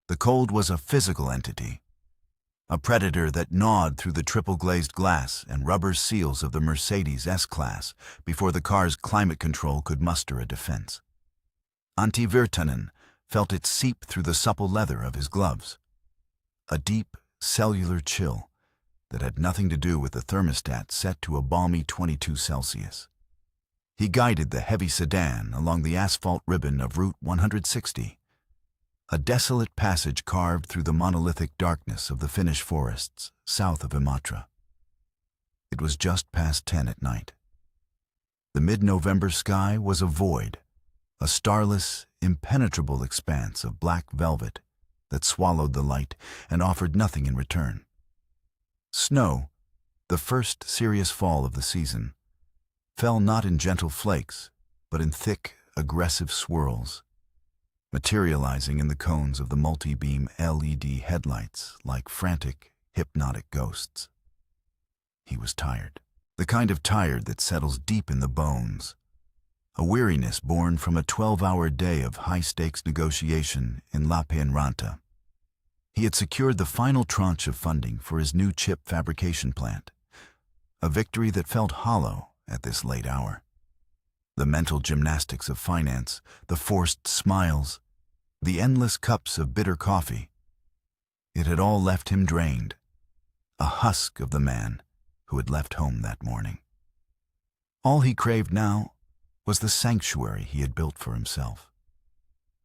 The cold was a physical entity, a predator that gnawed through the triple-glazed glass and rubber seals of the Mercedes S-Class before the car's climate control could muster a defense. Antti Virtanen felt it seep through the supple leather of his gloves. A deep, cellular chill that had nothing to do with the thermostat set to a balmy 22 Celsius. He guided the heavy sedan along the asphalt ribbon of Route 160, a desolate passage carved through the monolithic darkness of the Finnish forests south of Imatra. It was just past 10 at night. The mid-November sky was a void, a starless, impenetrable expanse of black velvet that swallowed the light and offered nothing in return. Snow, the first serious fall of the season, fell not in gentle flakes, but in thick, aggressive swirls, materializing in the cones of the multi-beam LED headlights like frantic, hypnotic ghosts. He was tired, the kind of tired that settles deep in the bones, a weariness born from a 12-hour day of high-stakes negotiation in Lappeenranta. He had secured the final tranche of funding for his new chip fabrication plant, a victory that felt hollow at this late hour. The mental gymnastics of finance, the forced smiles, the endless cups of bitter coffee. It had all left him drained, a husk of the man who had left home that morning. All he craved now was the sanctuary he had built for himself,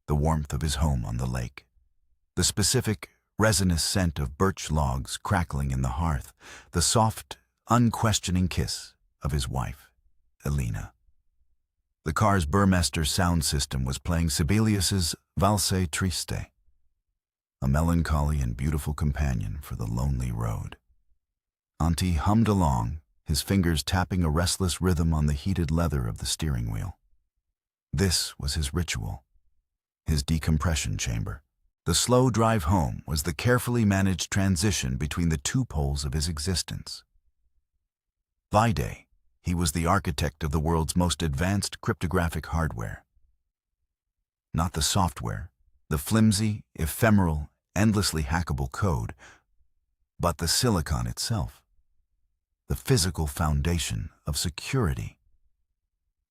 the warmth of his home on the lake, the specific, resinous scent of birch logs crackling in the hearth, the soft, unquestioning kiss of his wife, Elena. The car's Burmester sound system was playing Sibelius's Valse Triste, a melancholy and beautiful companion for the lonely road. Antti hummed along, his fingers tapping a restless rhythm on the heated leather of the steering wheel. This was his ritual, his decompression chamber. The slow drive home was the carefully managed transition between the two poles of his existence. Vide, he was the architect of the world's most advanced cryptographic hardware. Not the software, the flimsy, ephemeral, endlessly hackable code, but the silicon itself, the physical foundation of security.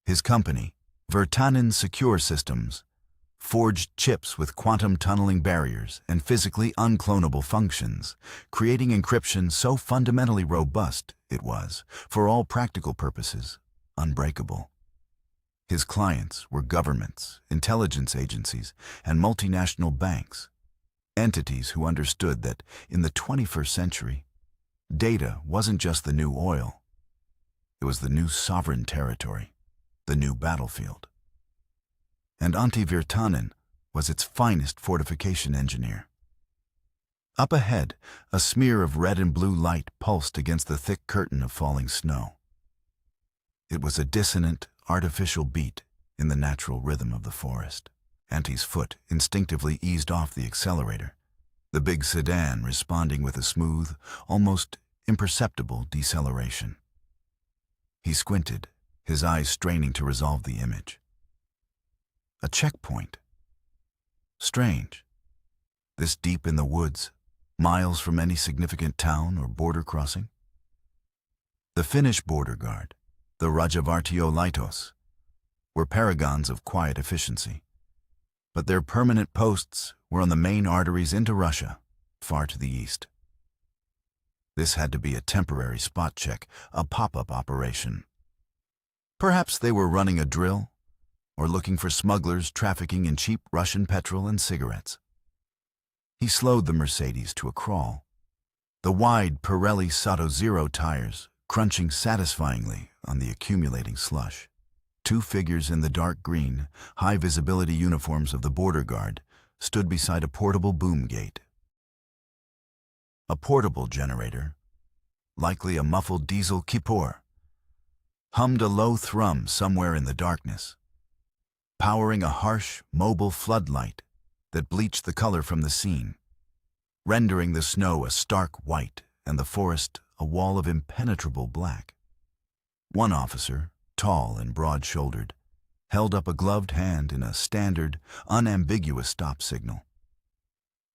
His company, Virtanen Secure Systems, forged chips with quantum tunneling barriers and physically unclonable functions, creating encryption so fundamentally robust it was, for all practical purposes, unbreakable. His clients were governments, intelligence agencies, and multinational banks, entities who understood that in the 21st century, data wasn't just the new oil. It was the new sovereign territory, the new battlefield. And Antti Virtanen was its finest fortification engineer. Up ahead, a smear of red and blue light pulsed against the thick curtain of falling snow. It was a dissonant, artificial beat in the natural rhythm of the forest. Antti's foot instinctively eased off the accelerator, the big sedan responding with a smooth, almost imperceptible deceleration. He squinted, his eyes straining to resolve the image. A checkpoint. Strange. This deep in the woods, miles from any significant town or border crossing. The Finnish border guard, the Rajavartiolaitos, were paragons of quiet efficiency, but their permanent posts were on the main arteries into Russia, far to the east. This had to be a temporary spot check, a pop-up operation. Perhaps they were running a drill, or looking for smugglers trafficking in cheap Russian petrol and cigarettes. He slowed the Mercedes to a crawl, the wide Pirelli Sato Zero tires crunching satisfyingly on the accumulating slush. Two figures in the dark green, high-visibility uniforms of the border guard stood beside a portable boom gate. A portable generator, likely a muffled diesel Kippur, hummed a low thrum somewhere in the darkness, powering a harsh, mobile floodlight that bleached the color from the scene, rendering the snow a stark white and the forest a wall of impenetrable black. One officer, tall and broad-shouldered, held up a gloved hand in a standard, unambiguous stop signal.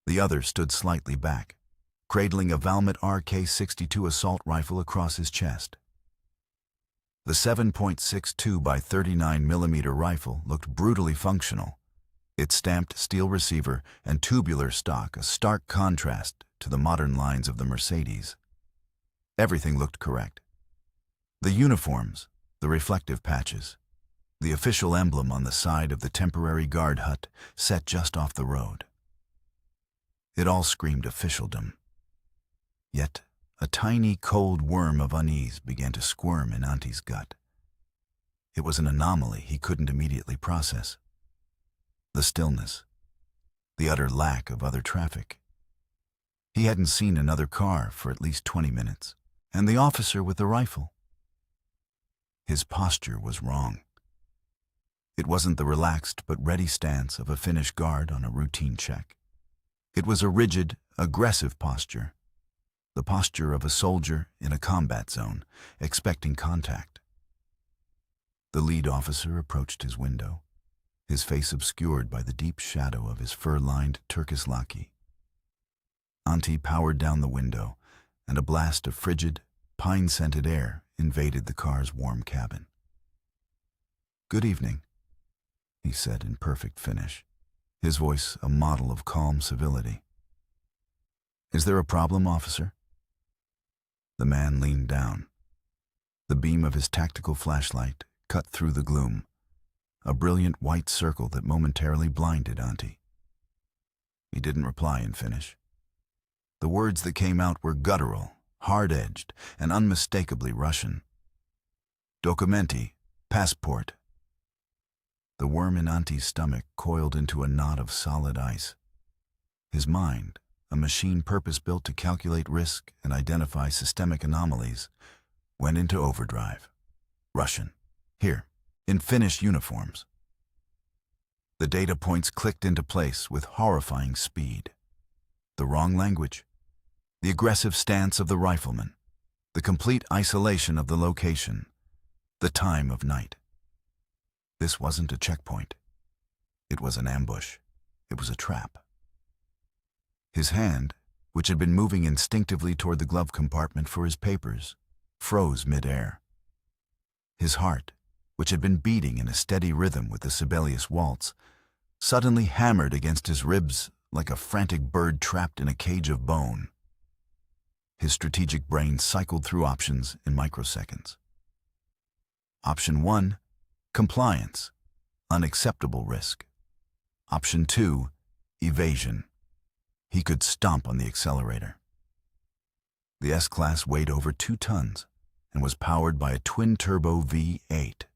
The other stood slightly back, cradling a Valmet RK-62 assault rifle across his chest. The 7.62 by 39 mm rifle looked brutally functional, its stamped steel receiver and tubular stock a stark contrast to the modern lines of the Mercedes. Everything looked correct. The uniforms, the reflective patches, the official emblem on the side of the temporary guard hut set just off the road. It all screamed officialdom. Yet, a tiny cold worm of unease began to squirm in Anti's gut. It was an anomaly he couldn't immediately process. The stillness, the utter lack of other traffic. He hadn't seen another car for at least 20 minutes, and the officer with the rifle. His posture was wrong. It wasn't the relaxed but ready stance of a Finnish guard on a routine check. It was a rigid, aggressive posture, the posture of a soldier in a combat zone, expecting contact. The lead officer approached his window, his face obscured by the deep shadow of his fur-lined Turkish laki. Antti powered down the window, and a blast of frigid, pine-scented air invaded the car's warm cabin. "Good evening," he said in perfect Finnish, his voice a model of calm civility. "Is there a problem, officer?" The man leaned down. The beam of his tactical flashlight cut through the gloom, a brilliant white circle that momentarily blinded Antti. He didn't reply in Finnish. The words that came out were guttural, hard-edged, and unmistakably Russian. "Documenti, passport." The worm in Anti's stomach coiled into a knot of solid ice. His mind, a machine purpose-built to calculate risk and identify systemic anomalies, went into overdrive. Russian. Here, in Finnish uniforms. The data points clicked into place with horrifying speed. The wrong language, the aggressive stance of the rifleman, the complete isolation of the location, the time of night. This wasn't a checkpoint. It was an ambush. It was a trap. His hand, which had been moving instinctively toward the glove compartment for his papers, froze mid-air. His heart, which had been beating in a steady rhythm with the Sibelius waltz, suddenly hammered against his ribs like a frantic bird trapped in a cage of bone. His strategic brain cycled through options in microseconds. Option 1, compliance, unacceptable risk. Option 2, evasion. He could stomp on the accelerator. The S-Class weighed over 2 tons and was powered by a twin-turbo V8.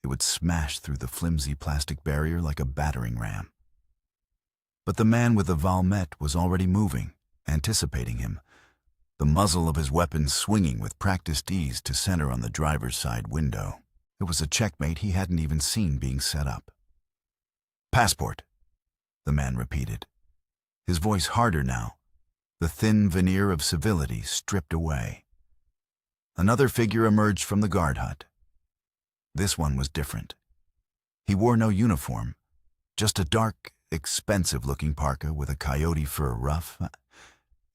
It would smash through the flimsy plastic barrier like a battering ram. But the man with the Valmet was already moving, anticipating him, the muzzle of his weapon swinging with practiced ease to center on the driver's side window. It was a checkmate he hadn't even seen being set up. "Passport," the man repeated, his voice harder now, the thin veneer of civility stripped away. Another figure emerged from the guard hut. This one was different. He wore no uniform, just a dark, expensive-looking parka with a coyote fur ruff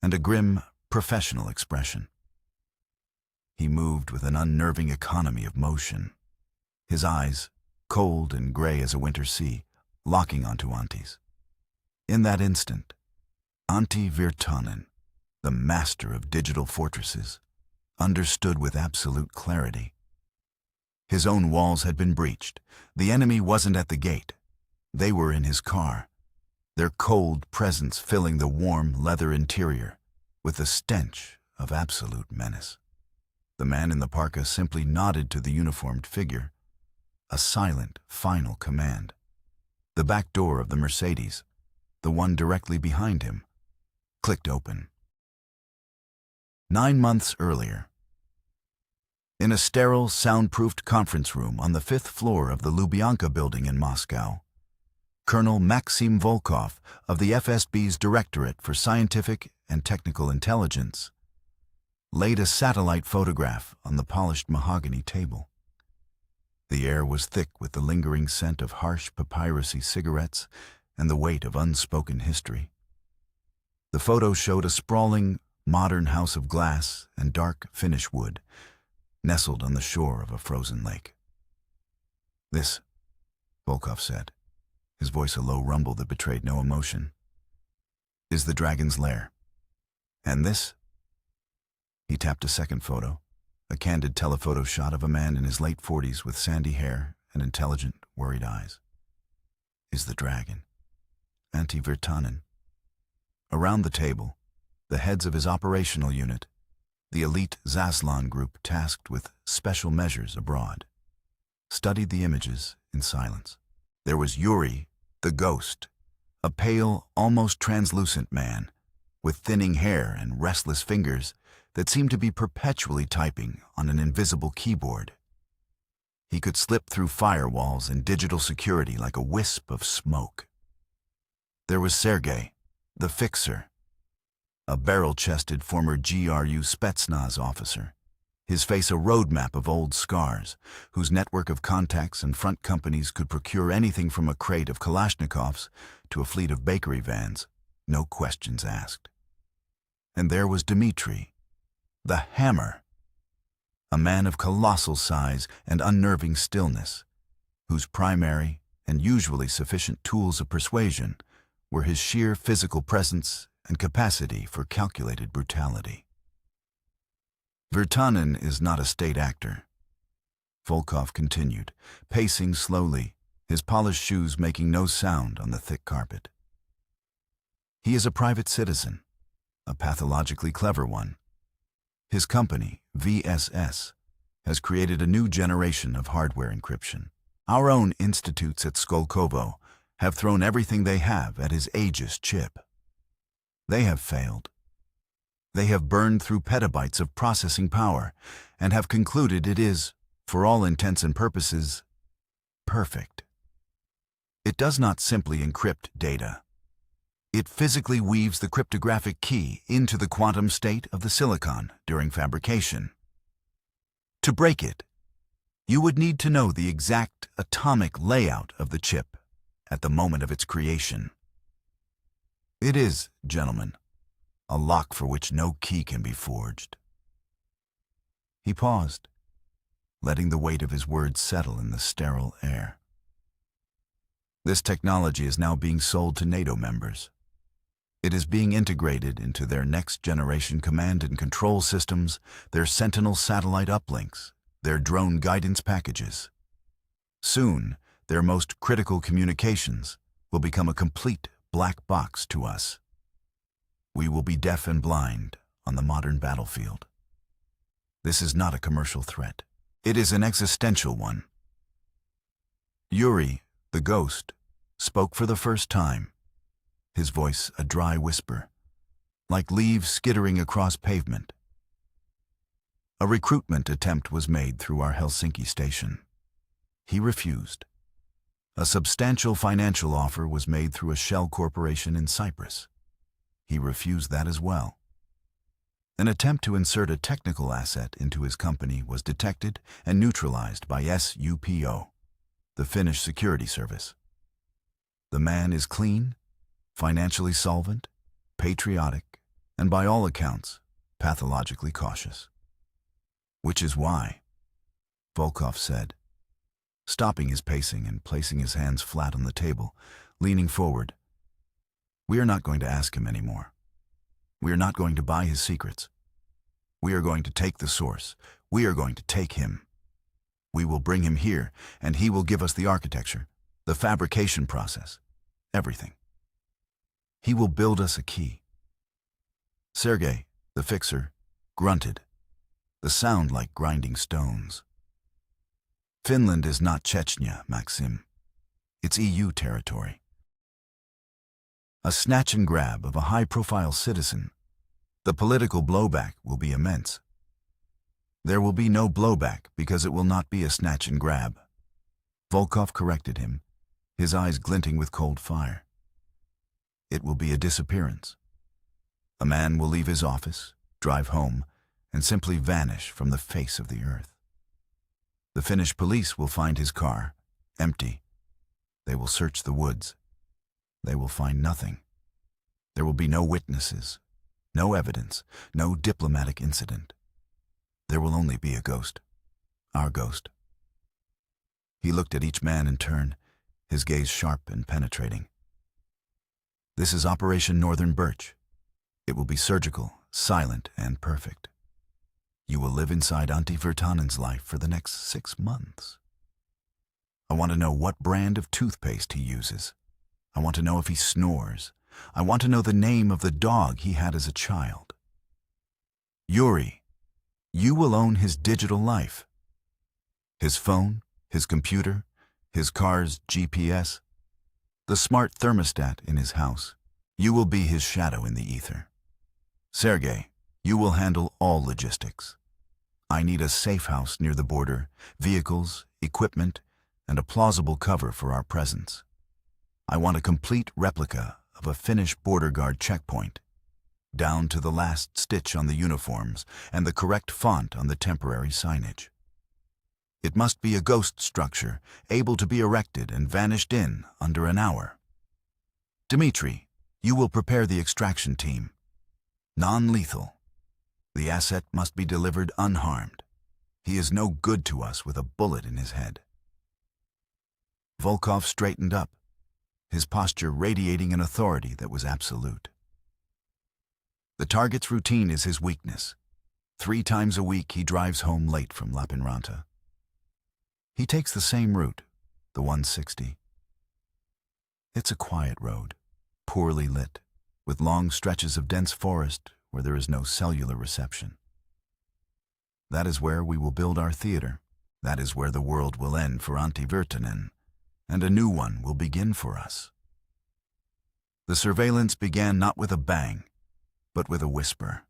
and a grim, professional expression. He moved with an unnerving economy of motion, his eyes, cold and gray as a winter sea, locking onto Anti's. In that instant, Antti Virtanen, the master of digital fortresses, understood with absolute clarity. His own walls had been breached. The enemy wasn't at the gate. They were in his car, their cold presence filling the warm leather interior with the stench of absolute menace. The man in the parka simply nodded to the uniformed figure, a silent, final command. The back door of the Mercedes, the one directly behind him, clicked open. 9 months earlier, in a sterile, soundproofed conference room on the 5th floor of the Lubyanka building in Moscow, Colonel Maxim Volkov of the FSB's Directorate for Scientific and Technical Intelligence laid a satellite photograph on the polished mahogany table. The air was thick with the lingering scent of harsh papyrusy cigarettes and the weight of unspoken history. The photo showed a sprawling, modern house of glass and dark Finnish wood, nestled on the shore of a frozen lake. "This," Volkov said, his voice a low rumble that betrayed no emotion, "is the dragon's lair. And this," he tapped a second photo, a candid telephoto shot of a man in his late 40s with sandy hair and intelligent, worried eyes, "is the dragon, Antti Virtanen." Around the table, the heads of his operational unit, the elite Zaslan group tasked with special measures abroad, studied the images in silence. There was Yuri, the ghost, a pale, almost translucent man, with thinning hair and restless fingers that seemed to be perpetually typing on an invisible keyboard. He could slip through firewalls and digital security like a wisp of smoke. There was Sergei, the fixer, a barrel-chested former GRU Spetsnaz officer, his face a roadmap of old scars, whose network of contacts and front companies could procure anything from a crate of Kalashnikovs to a fleet of bakery vans, no questions asked. And there was Dmitri, the Hammer, a man of colossal size and unnerving stillness, whose primary and usually sufficient tools of persuasion were his sheer physical presence and capacity for calculated brutality. "Virtanen is not a state actor," Volkov continued, pacing slowly, his polished shoes making no sound on the thick carpet. "He is a private citizen, a pathologically clever one. His company, VSS, has created a new generation of hardware encryption. Our own institutes at Skolkovo have thrown everything they have at his Aegis chip. They have failed. They have burned through petabytes of processing power and have concluded it is, for all intents and purposes, perfect. It does not simply encrypt data. It physically weaves the cryptographic key into the quantum state of the silicon during fabrication. To break it, you would need to know the exact atomic layout of the chip at the moment of its creation. It is, gentlemen, a lock for which no key can be forged." He paused, letting the weight of his words settle in the sterile air. "This technology is now being sold to NATO members. It is being integrated into their next-generation command and control systems, their Sentinel satellite uplinks, their drone guidance packages. Soon, their most critical communications will become a complete black box to us. We will be deaf and blind on the modern battlefield. This is not a commercial threat. It is an existential one." Yuri, the ghost, spoke for the first time, his voice a dry whisper, like leaves skittering across pavement. "A recruitment attempt was made through our Helsinki station. He refused. A substantial financial offer was made through a shell corporation in Cyprus. He refused that as well. An attempt to insert a technical asset into his company was detected and neutralized by SUPO, the Finnish security service. The man is clean, financially solvent, patriotic, and by all accounts, pathologically cautious. Which is why," Volkov said, stopping his pacing and placing his hands flat on the table, leaning forward, "we are not going to ask him anymore. We are not going to buy his secrets. We are going to take the source. We are going to take him. We will bring him here, and he will give us the architecture, the fabrication process, everything. He will build us a key." Sergei, the fixer, grunted, the sound like grinding stones. "Finland is not Chechnya, Maxim. It's EU territory. A snatch and grab of a high-profile citizen, the political blowback will be immense. There will be no blowback because it will not be a snatch and grab." Volkov corrected him, his eyes glinting with cold fire. "It will be a disappearance. A man will leave his office, drive home, and simply vanish from the face of the earth. The Finnish police will find his car, empty. They will search the woods. They will find nothing. There will be no witnesses, no evidence, no diplomatic incident. There will only be a ghost. Our ghost. He looked at each man in turn, his gaze sharp and penetrating. This is Operation Northern Birch. It will be surgical, silent, and perfect. You will live inside Antti Virtanen's life for the next 6 months. I want to know what brand of toothpaste he uses. I want to know if he snores. I want to know the name of the dog he had as a child. Yuri, you will own his digital life. His phone, his computer, his car's GPS, the smart thermostat in his house. You will be his shadow in the ether. Sergei, you will handle all logistics. I need a safe house near the border, vehicles, equipment, and a plausible cover for our presence. I want a complete replica of a Finnish border guard checkpoint, down to the last stitch on the uniforms and the correct font on the temporary signage. It must be a ghost structure, able to be erected and vanished in under an hour. Dmitri, you will prepare the extraction team. Non-lethal. The asset must be delivered unharmed. He is no good to us with a bullet in his head. Volkov straightened up, his posture radiating an authority that was absolute. The target's routine is his weakness. 3 times a week he drives home late from Lapinranta. He takes the same route, the 160. It's a quiet road, poorly lit, with long stretches of dense forest where there is no cellular reception. That is where we will build our theater. That is where the world will end for Antti Virtanen, and a new one will begin for us. The surveillance began not with a bang, but with a whisper.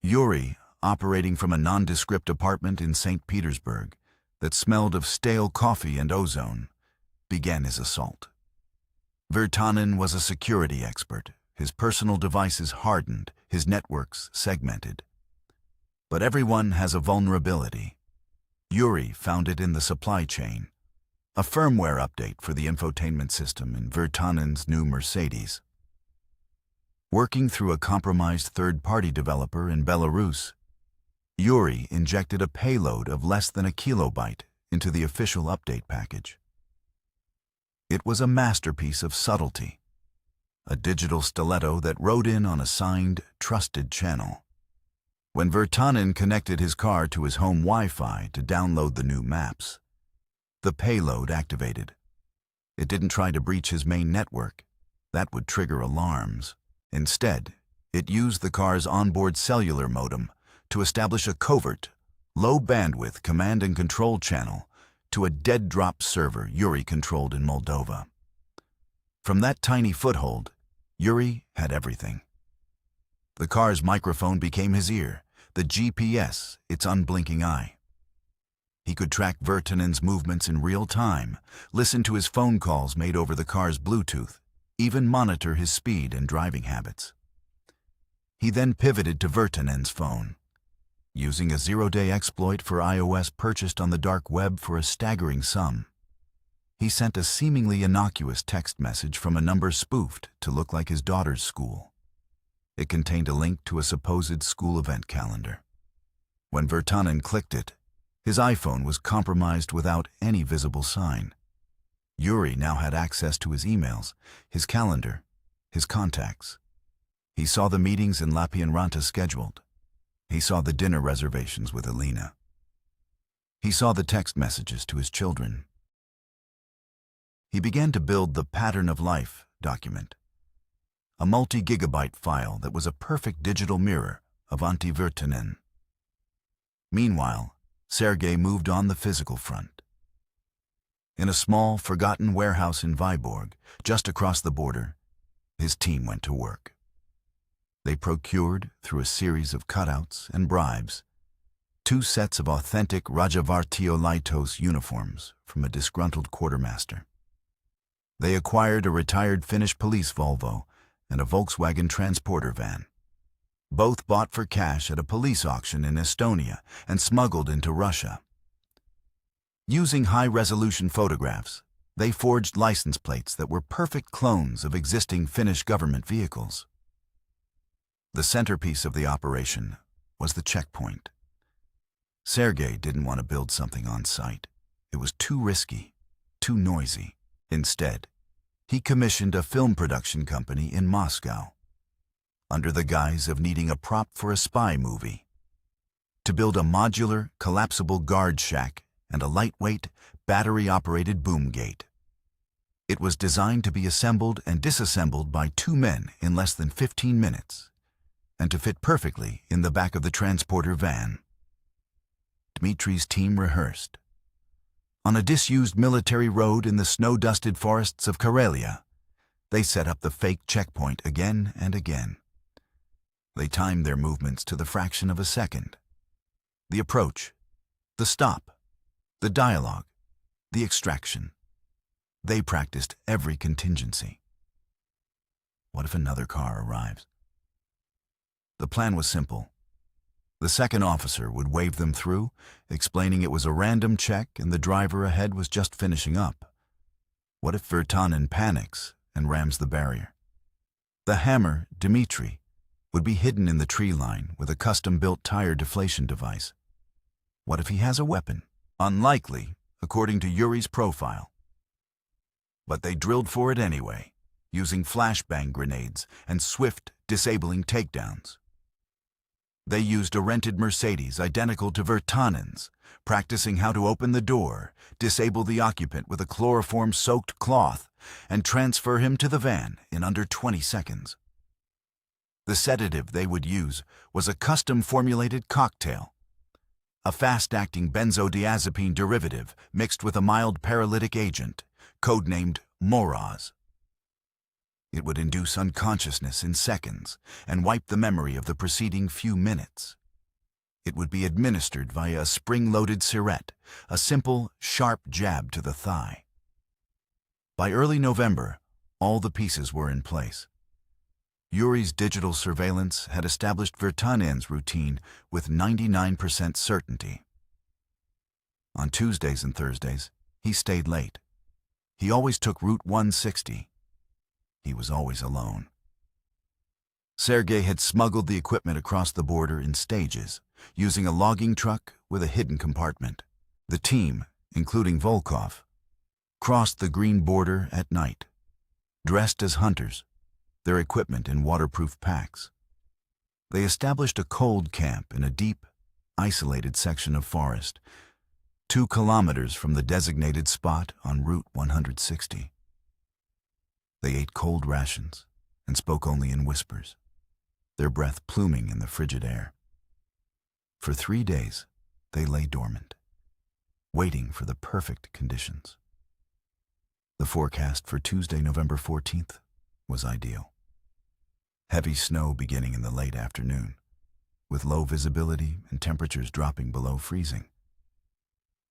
Yuri, operating from a nondescript apartment in St. Petersburg that smelled of stale coffee and ozone, began his assault. Virtanen was a security expert, his personal devices hardened, his networks segmented. But everyone has a vulnerability. Yuri found it in the supply chain, a firmware update for the infotainment system in Virtanen's new Mercedes. Working through a compromised third-party developer in Belarus, Yuri injected a payload of less than a kilobyte into the official update package. It was a masterpiece of subtlety, a digital stiletto that rode in on a signed, trusted channel. When Virtanen connected his car to his home Wi-Fi to download the new maps, the payload activated. It didn't try to breach his main network. That would trigger alarms. Instead, it used the car's onboard cellular modem to establish a covert, low-bandwidth command and control channel to a dead-drop server Yuri controlled in Moldova. From that tiny foothold, Yuri had everything. The car's microphone became his ear, the GPS its unblinking eye. He could track Virtanen's movements in real time, listen to his phone calls made over the car's Bluetooth, even monitor his speed and driving habits. He then pivoted to Virtanen's phone. Using a zero-day exploit for iOS purchased on the dark web for a staggering sum, he sent a seemingly innocuous text message from a number spoofed to look like his daughter's school. It contained a link to a supposed school event calendar. When Virtanen clicked it, his iPhone was compromised without any visible sign. Yuri now had access to his emails, his calendar, his contacts. He saw the meetings in Lapinranta scheduled. He saw the dinner reservations with Alina. He saw the text messages to his children. He began to build the Pattern of Life document, a multi-gigabyte file that was a perfect digital mirror of Antti Virtanen. Meanwhile, Sergei moved on the physical front. In a small, forgotten warehouse in Vyborg, just across the border, his team went to work. They procured, through a series of cutouts and bribes, 2 sets of authentic Rajavartiolaitos uniforms from a disgruntled quartermaster. They acquired a retired Finnish police Volvo and a Volkswagen transporter van, both bought for cash at a police auction in Estonia and smuggled into Russia. Using high-resolution photographs, They forged license plates that were perfect clones of existing Finnish government vehicles. The centerpiece of the operation was the checkpoint. Sergei didn't want to build something on site. It was too risky, too noisy. Instead, he commissioned a film production company in Moscow, under the guise of needing a prop for a spy movie, to build a modular, collapsible guard shack and a lightweight, battery-operated boom gate. It was designed to be assembled and disassembled by 2 men in less than 15 minutes, and to fit perfectly in the back of the transporter van. Dmitri's team rehearsed. On a disused military road in the snow-dusted forests of Karelia, they set up the fake checkpoint again and again. They timed their movements to the fraction of a second. The approach, the stop, the dialogue, the extraction. They practiced every contingency. What if another car arrives? The plan was simple. The second officer would wave them through, explaining it was a random check and the driver ahead was just finishing up. What if Virtanen panics and rams the barrier? The hammer, Dmitri, would be hidden in the tree line with a custom-built tire deflation device. What if he has a weapon? Unlikely, according to Yuri's profile. But they drilled for it anyway, using flashbang grenades and swift, disabling takedowns. They used a rented Mercedes identical to Virtanen's, practicing how to open the door, disable the occupant with a chloroform-soaked cloth, and transfer him to the van in under 20 seconds. The sedative they would use was a custom-formulated cocktail, a fast-acting benzodiazepine derivative mixed with a mild paralytic agent, codenamed Moroz. It would induce unconsciousness in seconds and wipe the memory of the preceding few minutes. It would be administered via a spring-loaded sirette, a simple, sharp jab to the thigh. By early November, all the pieces were in place. Yuri's digital surveillance had established Virtanen's routine with 99% certainty. On Tuesdays and Thursdays, he stayed late. He always took Route 160. He was always alone. Sergei had smuggled the equipment across the border in stages, using a logging truck with a hidden compartment. The team, including Volkov, crossed the green border at night, dressed as hunters, their equipment in waterproof packs. They established a cold camp in a deep, isolated section of forest, 2 kilometers from the designated spot on Route 160. They ate cold rations and spoke only in whispers, their breath pluming in the frigid air. For 3 days, they lay dormant, waiting for the perfect conditions. The forecast for Tuesday, November 14th, was ideal. Heavy snow beginning in the late afternoon, with low visibility and temperatures dropping below freezing.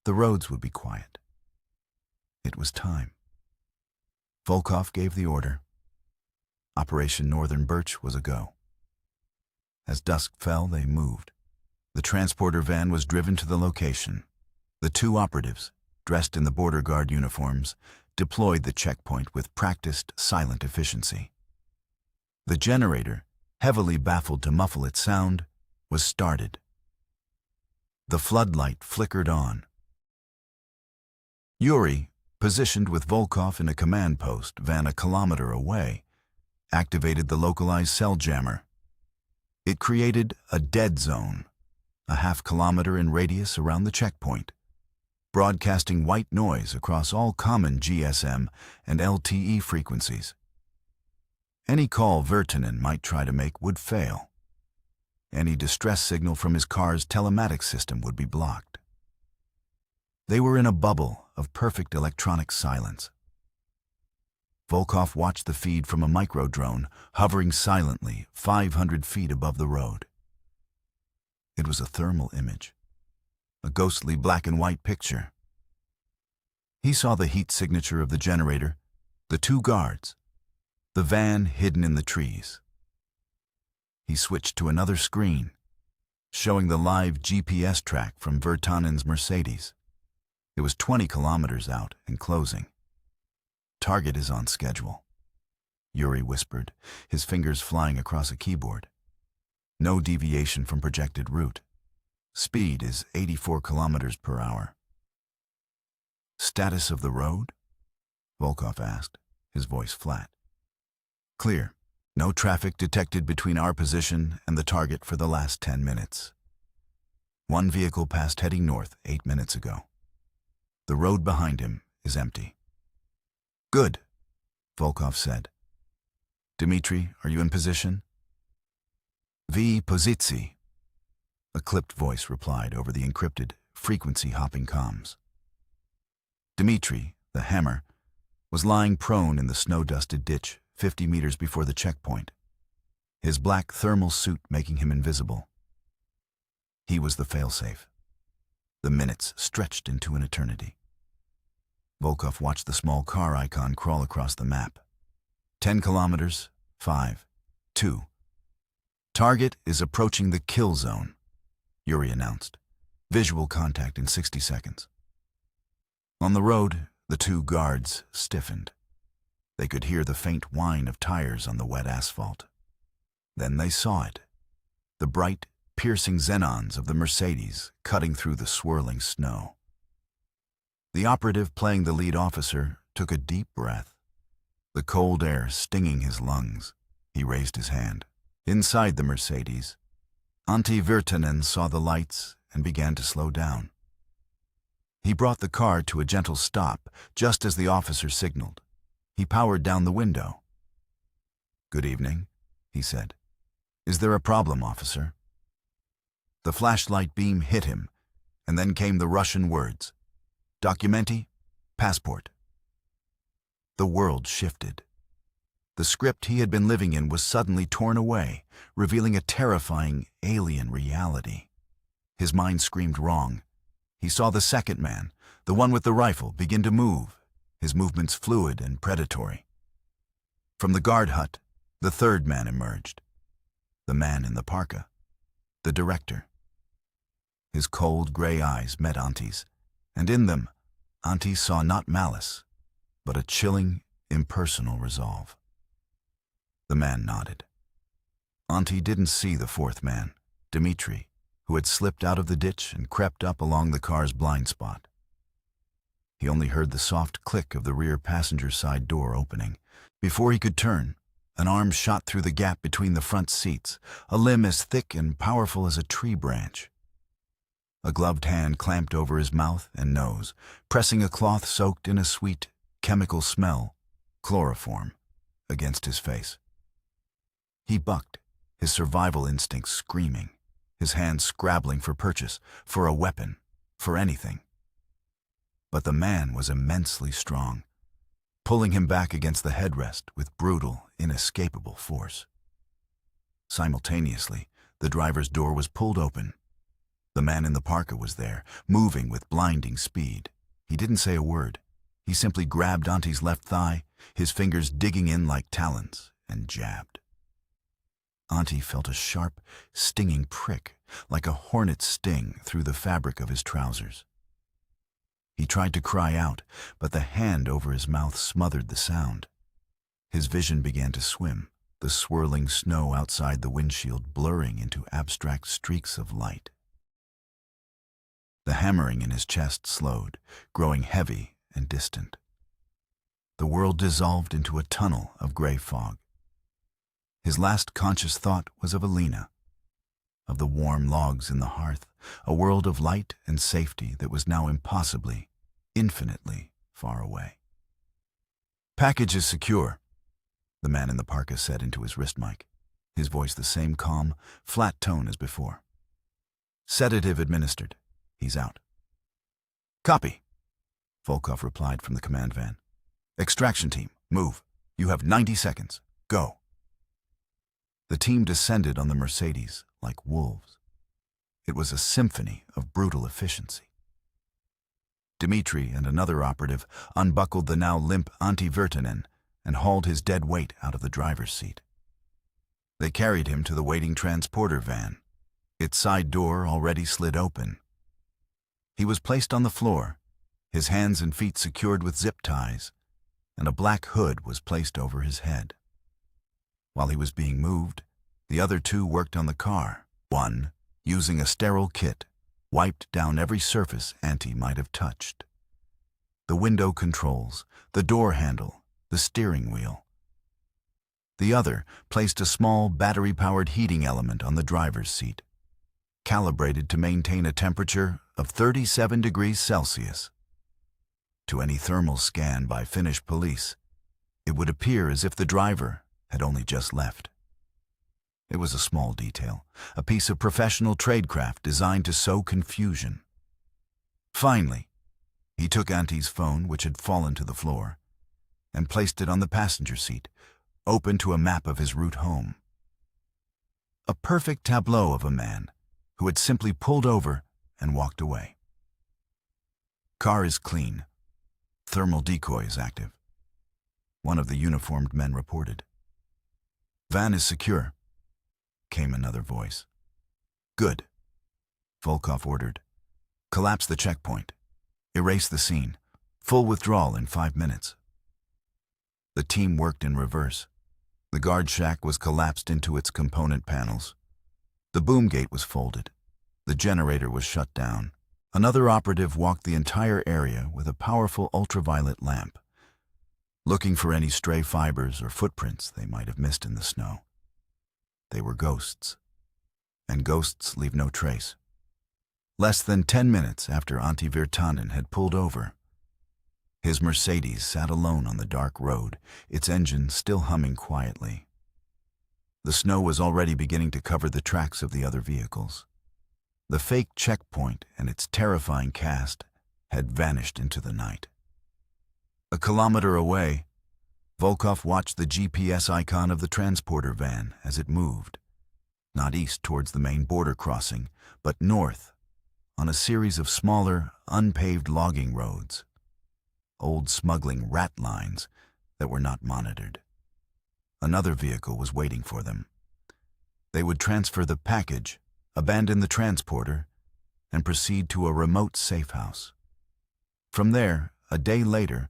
The roads would be quiet. It was time. Volkov gave the order. Operation Northern Birch was a go. As dusk fell, they moved. The transporter van was driven to the location. The 2 operatives, dressed in the border guard uniforms, deployed the checkpoint with practiced, silent efficiency. The generator, heavily baffled to muffle its sound, was started. The floodlight flickered on. Yuri, positioned with Volkov in a command post van a kilometer away, activated the localized cell jammer. It created a dead zone, a half-kilometer in radius around the checkpoint, broadcasting white noise across all common GSM and LTE frequencies. Any call Virtanen might try to make would fail. Any distress signal from his car's telematics system would be blocked. They were in a bubble of perfect electronic silence. Volkov watched the feed from a micro-drone hovering silently 500 feet above the road. It was a thermal image, a ghostly black-and-white picture. He saw the heat signature of the generator, the 2 guards, the van hidden in the trees. He switched to another screen, showing the live GPS track from Virtanen's Mercedes. It was 20 kilometers out and closing. Target is on schedule, Yuri whispered, his fingers flying across a keyboard. No deviation from projected route. Speed is 84 kilometers per hour. Status of the road? Volkov asked, his voice flat. Clear. No traffic detected between our position and the target for the last 10 minutes. One vehicle passed heading north 8 minutes ago. The road behind him is empty. Good, Volkov said. Dmitri, are you in position? V pozici, a clipped voice replied over the encrypted, frequency-hopping comms. Dmitri, the hammer, was lying prone in the snow-dusted ditch 50 meters before the checkpoint, his black thermal suit making him invisible. He was the failsafe. The minutes stretched into an eternity. Volkov watched the small car icon crawl across the map. 10 kilometers, 5, 2. Target is approaching the kill zone, Yuri announced. Visual contact in 60 seconds. On the road, the two guards stiffened. They could hear the faint whine of tires on the wet asphalt. Then they saw it. The bright, piercing xenons of the Mercedes cutting through the swirling snow. The operative playing the lead officer took a deep breath. The cold air stinging his lungs, he raised his hand. Inside the Mercedes, Antti Virtanen saw the lights and began to slow down. He brought the car to a gentle stop just as the officer signaled. He powered down the window. "Good evening," he said. "Is there a problem, officer?" The flashlight beam hit him, and then came the Russian words, "Documenti, passport." The world shifted. The script he had been living in was suddenly torn away, revealing a terrifying alien reality. His mind screamed wrong. He saw the second man, the one with the rifle, begin to move, his movements fluid and predatory. From the guard hut, the third man emerged. The man in the parka. The director. His cold gray eyes met Antti's, and in them, Antti saw not malice, but a chilling, impersonal resolve. The man nodded. Antti didn't see the fourth man, Dmitri, who had slipped out of the ditch and crept up along the car's blind spot. He only heard the soft click of the rear passenger side door opening. Before he could turn, an arm shot through the gap between the front seats, a limb as thick and powerful as a tree branch. A gloved hand clamped over his mouth and nose, pressing a cloth soaked in a sweet, chemical smell, chloroform, against his face. He bucked, his survival instincts screaming, his hands scrabbling for purchase, for a weapon, for anything. But the man was immensely strong, pulling him back against the headrest with brutal, inescapable force. Simultaneously, the driver's door was pulled open. The man in the parka was there, moving with blinding speed. He didn't say a word. He simply grabbed Antti's left thigh, his fingers digging in like talons, and jabbed. Antti felt a sharp, stinging prick, like a hornet's sting through the fabric of his trousers. He tried to cry out, but the hand over his mouth smothered the sound. His vision began to swim, the swirling snow outside the windshield blurring into abstract streaks of light. The hammering in his chest slowed, growing heavy and distant. The world dissolved into a tunnel of gray fog. His last conscious thought was of Alina, of the warm logs in the hearth, a world of light and safety that was now impossibly, infinitely far away. "Package is secure," the man in the parka said into his wrist mic, his voice the same calm, flat tone as before. "Sedative administered. He's out." "Copy," Volkov replied from the command van. "Extraction team, move. You have 90 seconds. Go." The team descended on the Mercedes like wolves. It was a symphony of brutal efficiency. Dmitri and another operative unbuckled the now limp Antti Virtanen and hauled his dead weight out of the driver's seat. They carried him to the waiting transporter van, its side door already slid open. He was placed on the floor, his hands and feet secured with zip ties, and a black hood was placed over his head. While he was being moved, the other two worked on the car. One, using a sterile kit, wiped down every surface Antti might have touched. The window controls, the door handle, the steering wheel. The other placed a small battery-powered heating element on the driver's seat, calibrated to maintain a temperature of 37 degrees Celsius. To any thermal scan by Finnish police, it would appear as if the driver had only just left. It was a small detail, a piece of professional tradecraft designed to sow confusion. Finally, he took Antti's phone, which had fallen to the floor, and placed it on the passenger seat, open to a map of his route home. A perfect tableau of a man who had simply pulled over and walked away. Car is clean. Thermal decoy is active, one of the uniformed men reported. Van is secure, came another voice. Good, Volkov ordered. Collapse the checkpoint. Erase the scene. Full withdrawal in 5 minutes. The team worked in reverse. The guard shack was collapsed into its component panels. The boom gate was folded. The generator was shut down. Another operative walked the entire area with a powerful ultraviolet lamp, looking for any stray fibers or footprints they might have missed in the snow. They were ghosts, and ghosts leave no trace. Less than 10 minutes after Antti Virtanen had pulled over, his Mercedes sat alone on the dark road, its engine still humming quietly. The snow was already beginning to cover the tracks of the other vehicles. The fake checkpoint and its terrifying cast had vanished into the night. A kilometer away, Volkov watched the GPS icon of the transporter van as it moved, not east towards the main border crossing, but north, on a series of smaller, unpaved logging roads, old smuggling rat lines that were not monitored. Another vehicle was waiting for them. They would transfer the package, abandon the transporter, and proceed to a remote safe house. From there, a day later,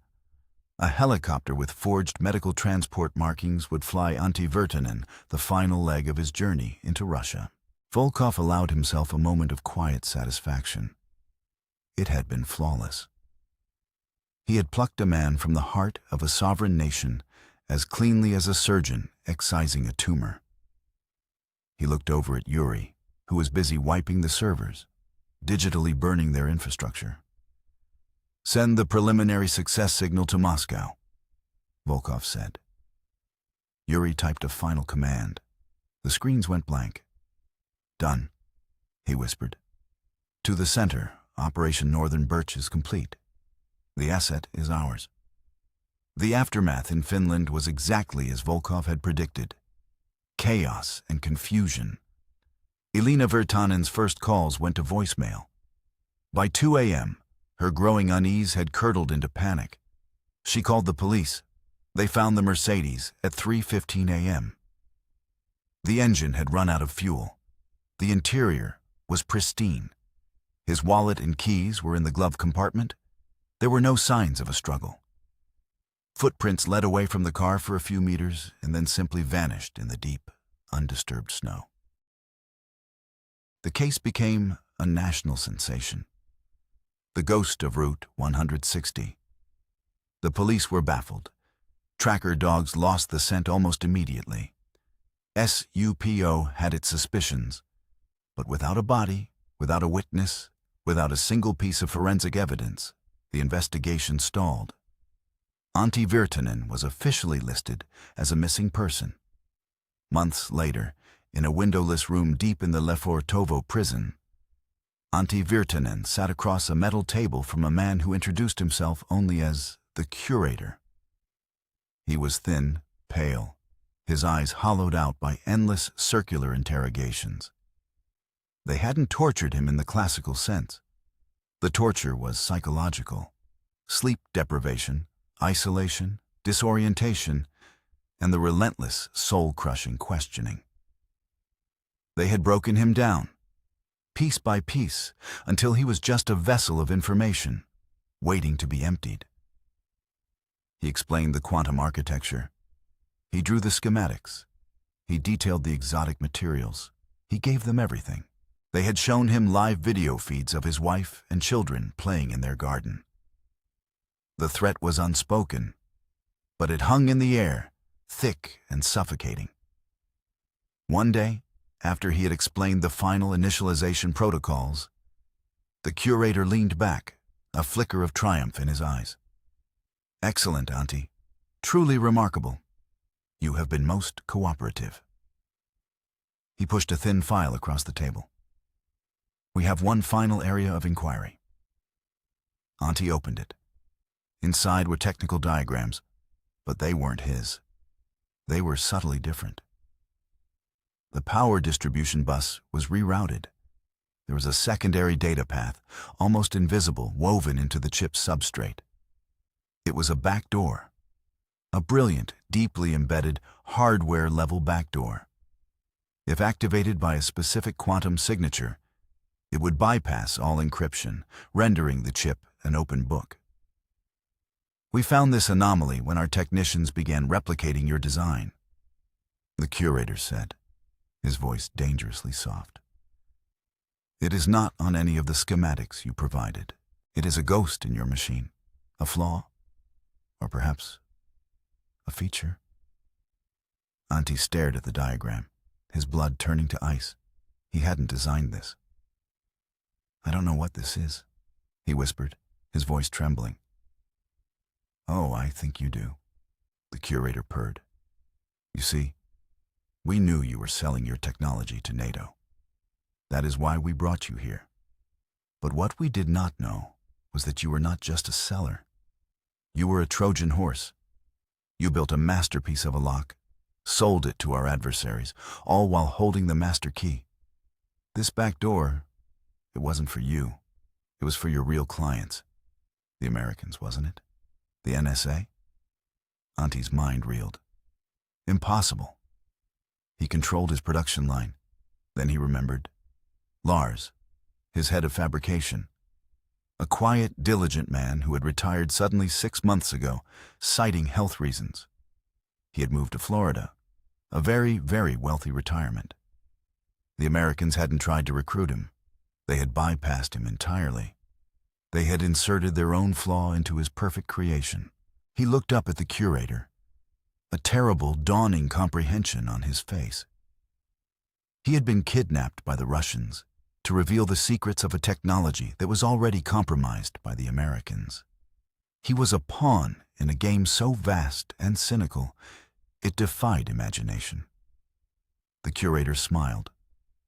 a helicopter with forged medical transport markings would fly Antti Virtanen the final leg of his journey into Russia. Volkov allowed himself a moment of quiet satisfaction. It had been flawless. He had plucked a man from the heart of a sovereign nation as cleanly as a surgeon excising a tumor. He looked over at Yuri, who was busy wiping the servers, digitally burning their infrastructure. Send the preliminary success signal to Moscow, Volkov said. Yuri typed a final command. The screens went blank. Done, he whispered. To the center, Operation Northern Birch is complete. The asset is ours. The aftermath in Finland was exactly as Volkov had predicted. Chaos and confusion. Elina Virtanen's first calls went to voicemail. By 2 a.m., her growing unease had curdled into panic. She called the police. They found the Mercedes at 3:15 a.m. The engine had run out of fuel. The interior was pristine. His wallet and keys were in the glove compartment. There were no signs of a struggle. Footprints led away from the car for a few meters and then simply vanished in the deep, undisturbed snow. The case became a national sensation. The ghost of Route 160. The police were baffled. Tracker dogs lost the scent almost immediately. SUPO had its suspicions, but without a body, without a witness, without a single piece of forensic evidence, the investigation stalled. Antti Virtanen was officially listed as a missing person. Months later, in a windowless room deep in the Lefortovo prison, Antti Virtanen sat across a metal table from a man who introduced himself only as the curator. He was thin, pale, his eyes hollowed out by endless circular interrogations. They hadn't tortured him in the classical sense. The torture was psychological. Sleep deprivation, isolation, disorientation, and the relentless, soul-crushing questioning. They had broken him down, piece by piece, until he was just a vessel of information, waiting to be emptied. He explained the quantum architecture. He drew the schematics. He detailed the exotic materials. He gave them everything. They had shown him live video feeds of his wife and children playing in their garden. The threat was unspoken, but it hung in the air, thick and suffocating. One day, after he had explained the final initialization protocols, the curator leaned back, a flicker of triumph in his eyes. "Excellent, Auntie. Truly remarkable. You have been most cooperative." He pushed a thin file across the table. "We have one final area of inquiry." Auntie opened it. Inside were technical diagrams, but they weren't his. They were subtly different. The power distribution bus was rerouted. There was a secondary data path, almost invisible, woven into the chip's substrate. It was a backdoor. A brilliant, deeply embedded, hardware-level backdoor. If activated by a specific quantum signature, it would bypass all encryption, rendering the chip an open book. "We found this anomaly when our technicians began replicating your design," the curator said, his voice dangerously soft. "It is not on any of the schematics you provided. It is a ghost in your machine, a flaw, or perhaps a feature." Auntie stared at the diagram, his blood turning to ice. He hadn't designed this. "I don't know what this is," he whispered, his voice trembling. "Oh, I think you do," the curator purred. "You see, we knew you were selling your technology to NATO. That is why we brought you here. But what we did not know was that you were not just a seller. You were a Trojan horse. You built a masterpiece of a lock, sold it to our adversaries, all while holding the master key. This back door, it wasn't for you. It was for your real clients. The Americans, wasn't it? The NSA?" Auntie's mind reeled. Impossible. He controlled his production line. Then he remembered. Lars, his head of fabrication. A quiet, diligent man who had retired suddenly 6 months ago, citing health reasons. He had moved to Florida, a very, very wealthy retirement. The Americans hadn't tried to recruit him. They had bypassed him entirely. They had inserted their own flaw into his perfect creation. He looked up at the curator, a terrible, dawning comprehension on his face. He had been kidnapped by the Russians to reveal the secrets of a technology that was already compromised by the Americans. He was a pawn in a game so vast and cynical, it defied imagination. The curator smiled,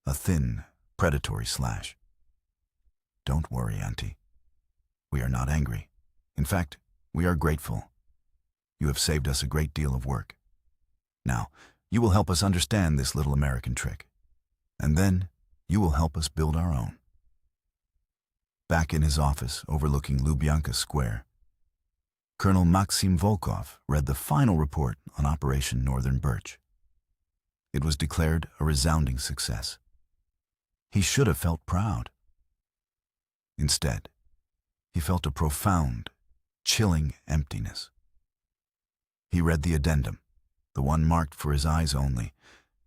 a thin, predatory slash. "Don't worry, Auntie. We are not angry. In fact, we are grateful. You have saved us a great deal of work. Now, you will help us understand this little American trick. And then, you will help us build our own." Back in his office overlooking Lubyanka Square, Colonel Maxim Volkov read the final report on Operation Northern Birch. It was declared a resounding success. He should have felt proud. Instead, he felt a profound, chilling emptiness. He read the addendum, the one marked for his eyes only,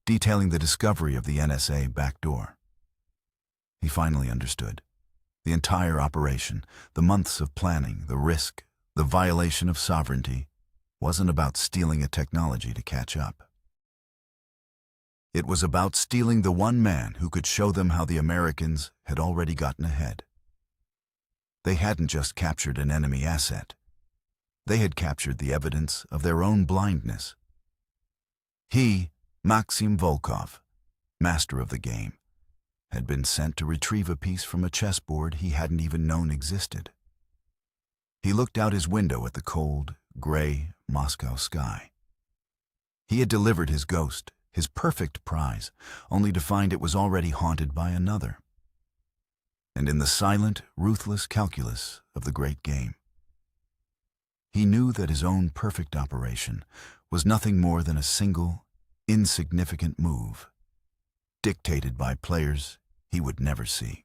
detailing the discovery of the NSA backdoor. He finally understood. The entire operation, the months of planning, the risk, the violation of sovereignty, wasn't about stealing a technology to catch up. It was about stealing the one man who could show them how the Americans had already gotten ahead. They hadn't just captured an enemy asset. They had captured the evidence of their own blindness. He, Maxim Volkov, master of the game, had been sent to retrieve a piece from a chessboard he hadn't even known existed. He looked out his window at the cold, gray Moscow sky. He had delivered his ghost, his perfect prize, only to find it was already haunted by another. And in the silent, ruthless calculus of the great game, he knew that his own perfect operation was nothing more than a single, insignificant move, dictated by players he would never see.